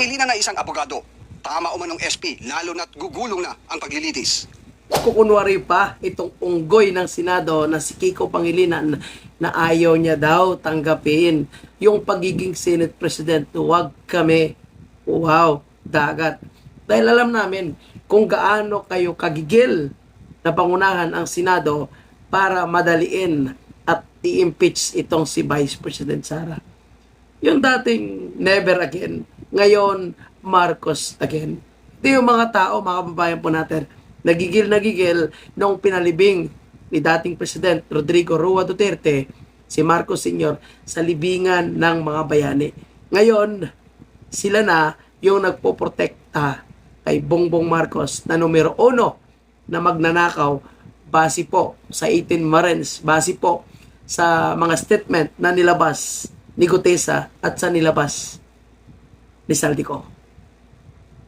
Pangilinan na isang abogado. Tama umanong SP, lalo na't gugulong na ang paglilitis. Kukunwari pa itong unggoy ng Senado na si Kiko Pangilinan na ayaw niya daw tanggapin yung pagiging Senate President. Huwag kami. Wow, dagat. Dahil alam namin kung gaano kayo kagigil na pangunahan ang Senado para madaliin at i-impeach itong si Vice President Sara. Yung dating never again, ngayon Marcos again. Ito yung mga tao, mga kababayan po natin, nagigil nung pinalibing ni dating President Rodrigo Roa Duterte si Marcos Sr. sa libingan ng mga bayani. Ngayon, sila na yung nagpoprotekta kay Bongbong Marcos na numero 1 na magnanakaw base po sa 18 Marines, base po sa mga statement na nilabas ni Gutesa at sa nilabas ni Saldico.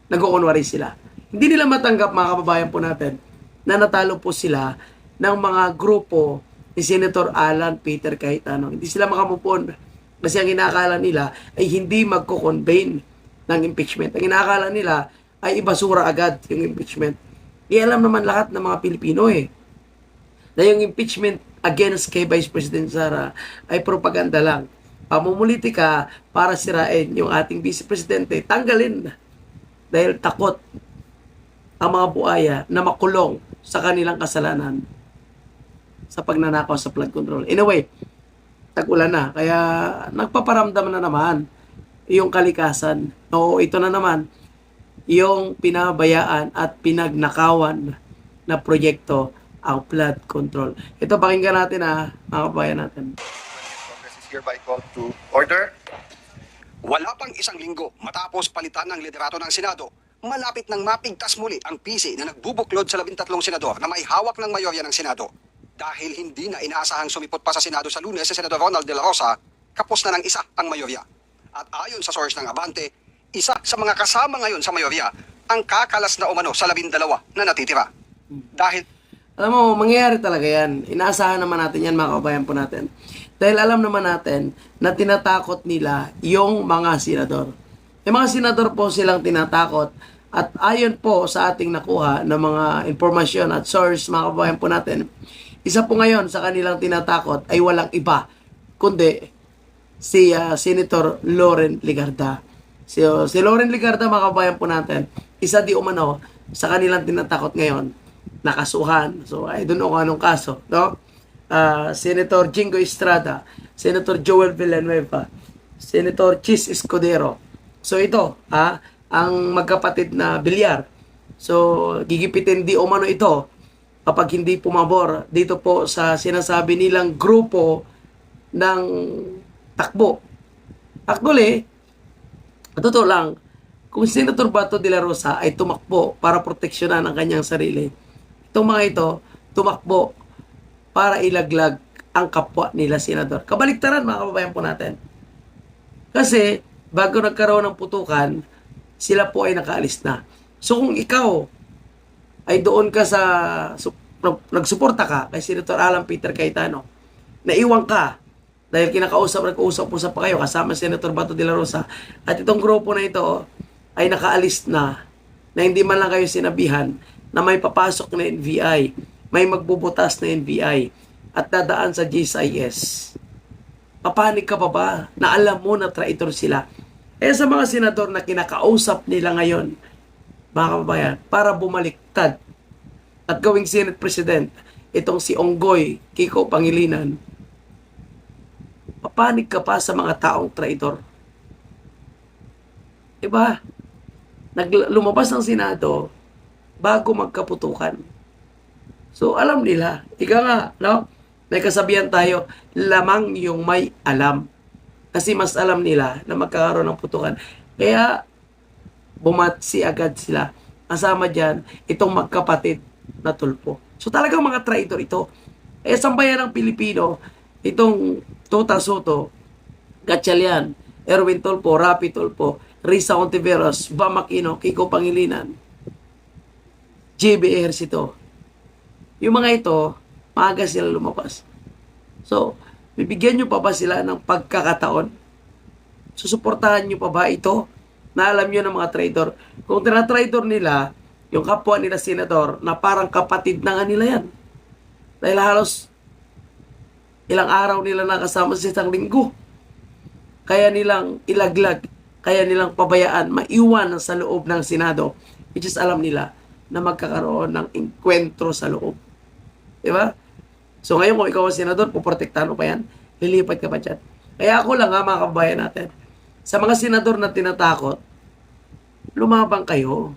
Nagkukunwari sila. Hindi nila matanggap, mga kababayan po natin, na natalo po sila ng mga grupo ni Senator Alan Peter Cayetano. Hindi sila makamupon kasi ang inakala nila ay hindi magko-convene ng impeachment. Ang inakala nila ay ibasura agad yung impeachment. Alam naman lahat ng mga Pilipino na yung impeachment against kay Vice President Sara ay propaganda lang. Pamumulitika para sirain yung ating Vice Presidente. Tanggalin dahil takot ang mga buaya na makulong sa kanilang kasalanan sa pagnanakaw sa flood control. Anyway, tag-ulan na. Kaya nagpaparamdam na naman yung kalikasan. Oo, ito na naman yung pinabayaan at pinagnakawan na proyekto ang flood control. Ito, pakinggan natin mga kabayan natin. Congress is hereby called to order. Wala pang isang linggo matapos palitan ng liderato ng Senado, malapit nang mapigtas muli ang PC na nagbubuklod sa 13 senador na may hawak ng mayorya ng Senado. Dahil hindi na inaasahang sumipot pa sa Senado sa Lunes si Senador Ronald De La Rosa, kapos na ng isa ang mayorya. At ayon sa source ng Abante, isa sa mga kasama ngayon sa mayorya ang kakalas na umano sa 12 na natitira. Dahil Alam mo, mangyayari talaga yan. Inaasahan naman natin yan, mga kabayan po natin. Dahil alam naman natin na tinatakot nila yung mga senador. Yung mga senador po silang tinatakot. At ayon po sa ating nakuha ng mga informasyon at source, mga kabayan po natin, isa po ngayon sa kanilang tinatakot ay walang iba, kundi si Senator Loren Legarda. Si Loren Legarda, mga kabayan po natin, isa di umano sa kanilang tinatakot ngayon, nakasuhan. So, I don't know kung anong kaso, no? Senator Jingo Estrada, Senator Joel Villanueva, Senator Chis Escudero. So, ito, ang magkapatid na Villar. So, gigipitin di umano ito kapag hindi pumabor dito po sa sinasabi nilang grupo ng takbo. Actually, totoo lang, kung Senator Bato de la Rosa ay tumakbo para proteksyonan ang kanyang sarili, itong mga ito tumakbo para ilaglag ang kapwa nila senador. Kabaliktaran, mga kababayan po natin. Kasi bago nagkaroon ng putukan, sila po ay nakaalis na. So kung ikaw ay doon ka sa nagsuporta ka kay Senator Alan Peter Cayetano, naiwan ka dahil nag-uusap-usap pa kayo kasama Senator Bato de la Rosa, at itong grupo na ito ay nakaalis na hindi man lang kayo sinabihan na may papasok na NBI, may magbubutas na NBI, at dadaan sa GSIS. Papanig ka pa ba na alam mo na traitor sila? Sa mga senador na kinakausap nila ngayon, mga kababayan, para bumaliktad at gawing Senate President, itong si Onggoy Kiko Pangilinan, papanig ka pa sa mga taong traitor. Diba? Lumabas ng Senado bago magkaputukan. So, alam nila. Ika nga, no? May kasabihan tayo, lamang yung may alam. Kasi mas alam nila na magkakaroon ng putukan. Kaya, bumatsi agad sila. Kasama dyan, itong magkapatid na tulpo. So, talagang mga traitor ito. Sambayan ng Pilipino, itong Tota Soto, Gatchalian, Erwin Tulfo, Rapi Tulfo, Risa Ontiveros, Bam Aquino, Kiko Pangilinan, JB Ejercito. Yung mga ito, maaga sila lumabas. So, bibigyan nyo pa ba sila ng pagkakataon? Susuportahan nyo pa ba ito na alam nyo ng mga traitor. Kung tinatraitor nila, yung kapwa nila senador, na parang kapatid na nga nila yan. Dahil halos ilang araw nila nakasama sa isang linggo. Kaya nilang ilaglag, kaya nilang pabayaan, maiwan sa loob ng Senado, which is alam nila na magkakaroon ng enkwentro sa loob. Diba? So ngayon kung ikaw ang senador, puprotektahan mo pa yan, lilipat ka pa dyan. Kaya ako lang mga kabayan natin, sa mga senador na tinatakot, lumabang kayo.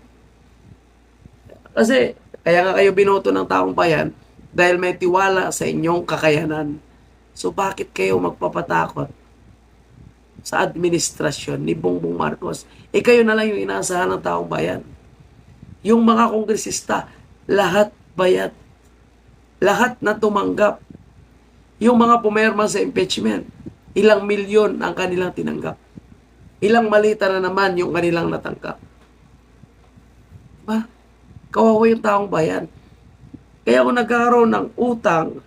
Kasi, kaya nga kayo binoto ng taong bayan dahil may tiwala sa inyong kakayanan. So, bakit kayo magpapatakot sa administrasyon ni Bongbong Marcos? Kayo na lang yung inaasahan ng taong bayan. Yung mga kongresista, lahat bayad. Lahat na tumanggap. Yung mga pumirma sa impeachment, ilang milyon ang kanilang tinanggap. Ilang malita na naman yung kanilang natanggap. Diba? Kawawa yung taong bayan. Kaya kung nagkaroon ng utang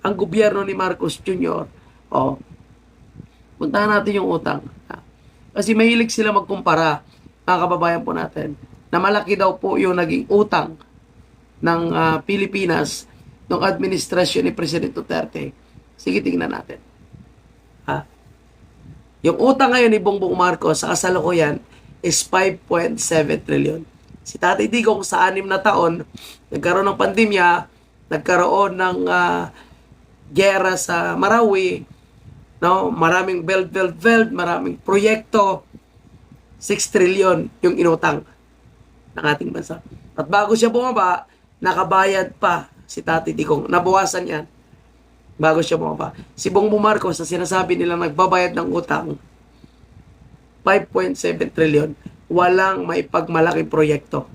ang gobyerno ni Marcos Jr., puntahan natin yung utang. Kasi mahilig sila magkumpara, mga kababayan po natin, na malaki daw po yung naging utang ng Pilipinas ng administrasyon ni President Duterte. Sige, tingnan natin. Yung utang ngayon ni Bongbong Marcos sa kasalukuyan is 5.7 trillion. Si Tatay Digong sa 6 na taon, nagkaroon ng pandemya, nagkaroon ng gera sa Marawi, no? Maraming build, maraming proyekto, 6 trillion yung inutang ng ating bansa. At bago siya bumaba, nakabayad pa si Tatay Digong. Nabawasan yan. Bago siya bumaba. Si Bongbong Marcos, sa sinasabi nila nagbabayad ng utang, 5.7 trillion. Walang maipagmalaking proyekto.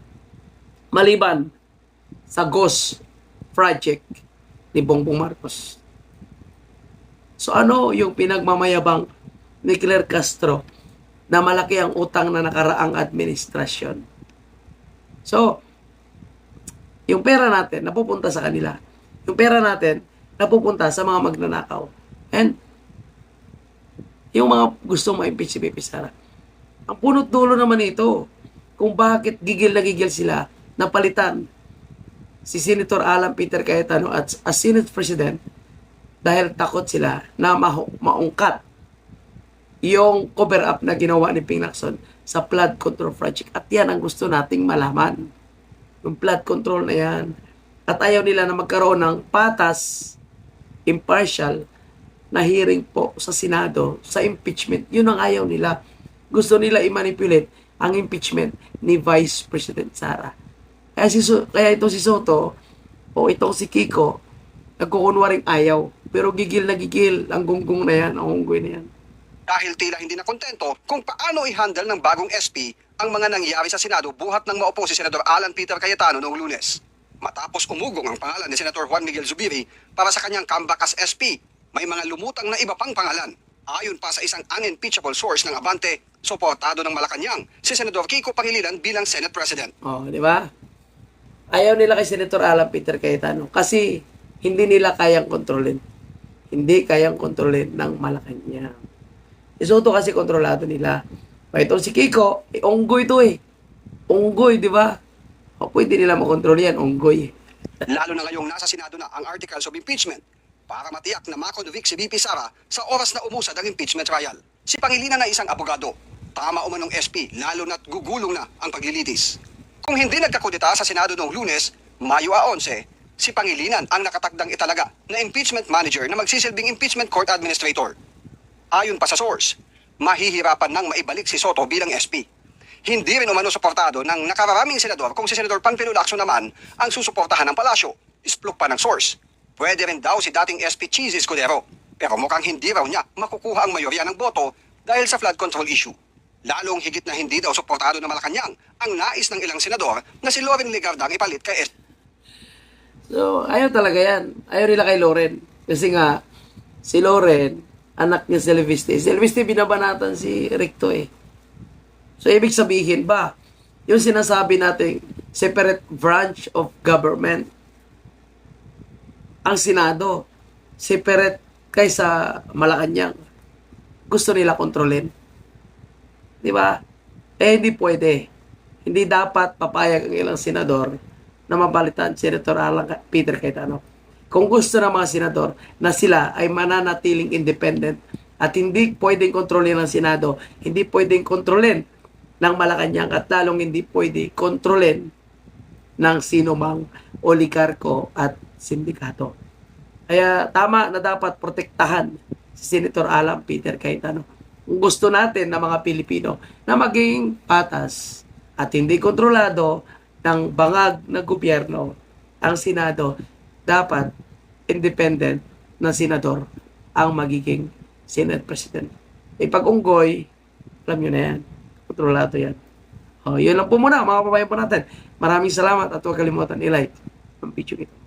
Maliban sa Ghost Project ni Bongbong Marcos. So ano yung pinagmamayabang ni Claire Castro na malaki ang utang na nakaraang administrasyon? So, yung pera natin napupunta sa kanila. Yung pera natin napupunta sa mga magnanakaw. And yung mga gusto ma-impeach si Bibi Sara. Ang punot dulo naman ito, kung bakit gigil na gigil sila na palitan si Senator Alan Peter Cayetano as Senate President dahil takot sila na maungkat yung cover-up na ginawa ni Ping Lacson sa flood control project. At yan ang gusto nating malaman. Yung flood control na yan. At ayaw nila na magkaroon ng patas, impartial, na hearing po sa Senado, sa impeachment. Yun ang ayaw nila. Gusto nila i-manipulate ang impeachment ni Vice President Sara. Kaya itong si Soto o itong si Kiko, nagkukunwaring ayaw. Pero gigil na gigil ang gunggong na yan, ang unggoy na yan. Dahil tila hindi na kontento kung paano i-handle ng bagong SP ang mga nangyari sa Senado buhat ng maupo si Senador Alan Peter Cayetano noong Lunes. Matapos umugong ang pangalan ni Senator Juan Miguel Zubiri para sa kanyang comeback as SP, may mga lumutang na iba pang pangalan. Ayon pa sa isang unimpeachable source ng Abante, suportado ng Malacanang si Senador Kiko Pangilinan bilang Senate President. Di ba? Ayaw nila kay Senator Alan Peter Cayetano kasi hindi nila kayang kontrolin. Hindi kayang kontrolin ng Malacanang. Isoto kasi kontrolado nila. Itong si Kiko, unggoy to eh. Unggoy, di ba? Pwede nila makontrol yan, unggoy. Lalo na ngayong nasa Senado na ang articles of impeachment para matiyak na makonvict si VP Sara sa oras na umusad ang impeachment trial. Si Pangilinan na isang abogado, tama umanong SP, lalo na't gugulong na ang paglilitis. Kung hindi nagkakudita sa Senado noong Lunes, Mayo 11, si Pangilinan ang nakatakdang italaga na impeachment manager na magsisilbing impeachment court administrator. Ayon pa sa source, mahihirapan nang maibalik si Soto bilang SP. Hindi rin umano suportado ng nakararaming senador kung si Senador Panfilo Lacson naman ang susuportahan ng palasyo. Isplok pa ng source. Pwede rin daw si dating SP Cheesy Escudero. Pero mukhang hindi raw niya makukuha ang mayorya ng boto dahil sa flood control issue. Lalong higit na hindi daw suportado ng Malacanang ang nais ng ilang senador na si Loren Legarda ang ipalit kay SP. So, ayaw talaga yan. Ayaw nila kay Loren. Kasi nga, si Loren, anak niya si Elviste. Si Elviste binabanatan si Recto eh. So, ibig sabihin ba, yung sinasabi nating separate branch of government, ang Senado, separate kaysa Malacanang, gusto nila kontrolin. Di ba? Hindi pwede. Hindi dapat papayag ang ilang senador na mapalitan si Senator Alan Peter Cayetano. Kung gusto ng mga senador na sila ay mananatiling independent at hindi pwedeng kontrolin ng Senado, hindi pwedeng kontrolin ng Malacanang at lalong hindi pwede kontrolin ng sino mang oligarko at sindikato. Kaya tama na dapat protektahan si Senator Alan Peter Cayetano. Kung gusto natin na mga Pilipino na maging patas at hindi kontrolado ng bangag na gobyerno, ang Senado, dapat independent na senador ang magiging Senate President. Pag-unggoy, alam nyo na yan. Kontrolado yan. Yun lang po muna, mga kababayan po natin. Maraming salamat at huwag kalimutan i-like ang video ito.